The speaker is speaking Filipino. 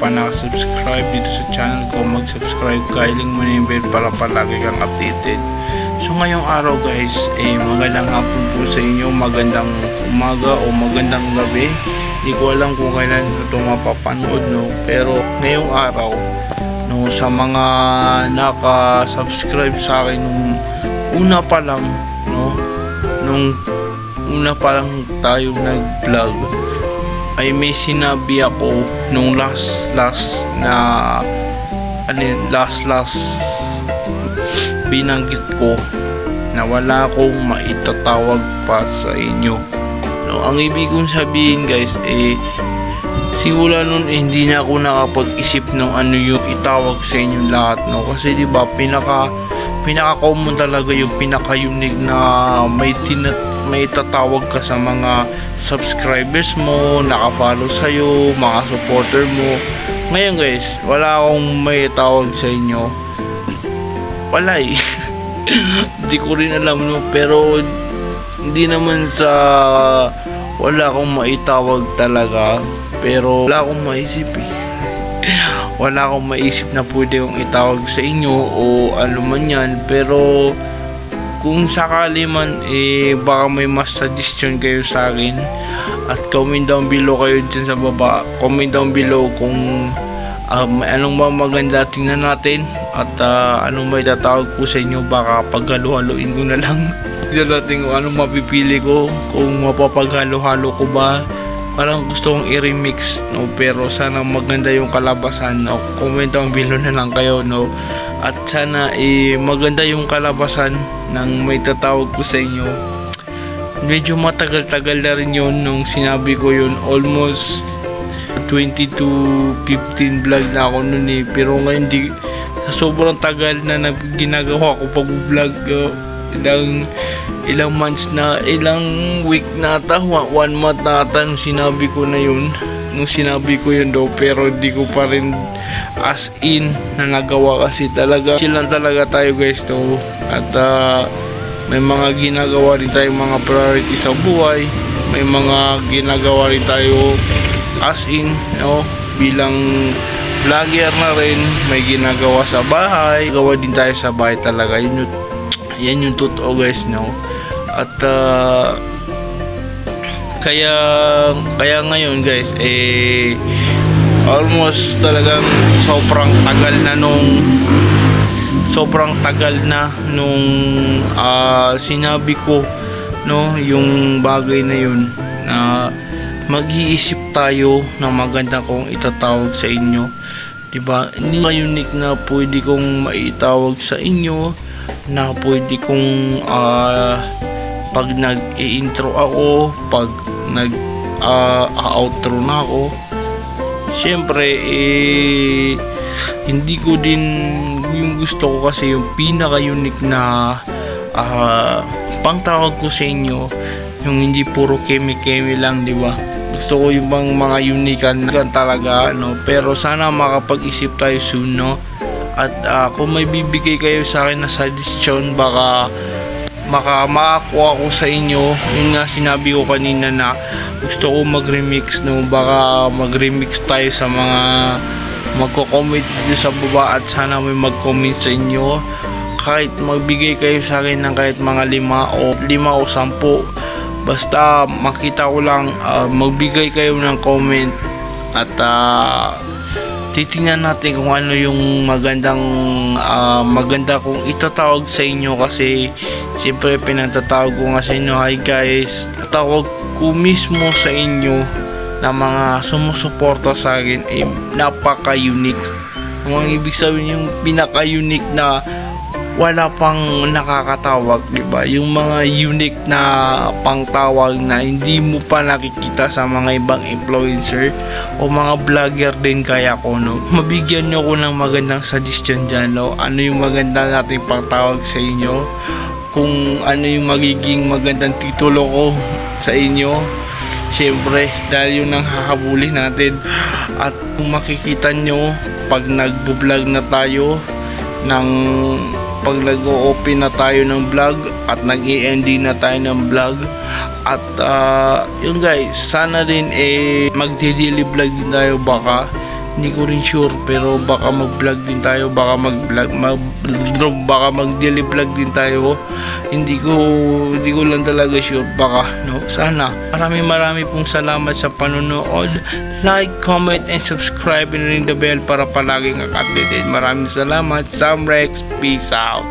pa nakasubscribe dito sa channel ko, mag-subscribe ka, iling mo na yung bell para palagi kang updated. So ngayong araw guys, magandang hapon po sa inyo, magandang umaga o magandang gabi. Hindi ko alam kung kailan ito mapapanood, no? Pero ngayong araw, no, sa mga naka-subscribe sa akin nung una pa lang, no, nung una pa lang tayo nag-vlog, ay may sinabi ako nung last binanggit ko na wala akong maitatawag pa sa inyo. No, ang ibig kong sabihin guys, simula nun hindi na ako nakapag-isip ng ano yung itawag sa inyo lahat, no? Kasi di ba pinaka-common talaga yung pinaka-unique na may tatawag ka sa mga subscribers mo, naka-follow sa'yo, mga supporter mo. Ngayon guys, wala akong may tawag sa inyo. Wala hindi ko rin alam, no? Pero hindi naman sa wala akong maitawag talaga, pero wala akong maisip wala akong maisip na pwede kong itawag sa inyo o ano man yan. Pero kung sakali man, baka may mas suggestion kayo sa akin, at comment down below kayo dyan sa baba, comment down below kung anong ba maganda tingnan natin, at anong may tatawag ko sa inyo. Baka paghalo-haloin ko na lang tingnan natin kung anong mapipili ko, kung mapapaghalo-halo ko ba. Parang gusto kong i-remix, no? Pero sana maganda yung kalabasan, no? Comment down below na lang kayo, no? At sana maganda yung kalabasan ng may tatawag ko sa inyo. Medyo matagal-tagal na rin yun nung sinabi ko yun, almost 20 to 15 vlog na ako nun pero ngayon sa sobrang tagal na ginagawa ko pag-vlog, ilang months na, ilang week na ata, 1 month na ata nung sinabi ko yun daw, pero di ko pa rin as in na nagawa kasi talaga silang talaga tayo guys, to. At may mga ginagawa rin tayo, mga priority sa buhay, may mga ginagawa rin tayo as in, no, bilang vlogger na rin, may ginagawa sa bahay, gawa din tayo sa bahay talaga. Yan yung totoo guys, no. At kaya ngayon guys, almost talagang sobrang tagal na nung sinabi ko, no, yung bagay na yun, na mag-iisip tayo ng maganda kong itatawag sa inyo, diba? Hindi unique na pwede kong maitawag sa inyo, na pwede kong pag nag-i-intro ako, pag nag-outro na ako, syempre hindi ko din yung gusto ko, kasi yung pinaka-unique na pangtawag ko sa inyo, yung hindi puro kemi-kemi lang, diba? Gusto ko yung mga unikan talaga, no? Pero sana makapag-isip tayo soon, no? At kung may bibigay kayo sa akin na suggestion, baka makakuha ko sa inyo. Yun nga sinabi ko kanina na gusto ko mag-remix, no? Baka mag-remix tayo sa mga magko-comment dito sa baba, at sana may mag-comment sa inyo. Kahit magbigay kayo sa akin ng kahit mga 5 o 10, basta makita ko lang, magbigay kayo ng comment, at titingnan natin kung ano yung maganda kong itatawag sa inyo. Kasi siyempre pinagtatawag ko nga sa inyo, hi guys, tawag ko mismo sa inyo na mga sumusuporta sa akin, napaka-unique. Ang ibig sabihin, yung pinaka-unique na wala pang nakakatawag, diba? Yung mga unique na pangtawag na hindi mo pa nakikita sa mga ibang influencer o mga vlogger din kaya ko, no? Mabigyan nyo ko ng magandang suggestion dyan, no? Ano yung maganda nating pangtawag sa inyo, kung ano yung magiging magandang titulo ko sa inyo. Siyempre, dahil yun ang hahabulin natin. At kung makikita nyo, pag nagbo-vlog na tayo pag nag-o-open na tayo ng vlog at nag-i-ending na tayo ng vlog, at yun guys, sana din mag-daily vlog din tayo. Baka Hindi ko rin sure, pero baka mag-vlog din tayo, baka mag-daily vlog din tayo. Hindi ko lang talaga sure, baka, no? Sana. Maraming pong salamat sa panonood. Like, comment, and subscribe, and ring the bell para palaging updated. Maraming salamat. Sam Rex, peace out.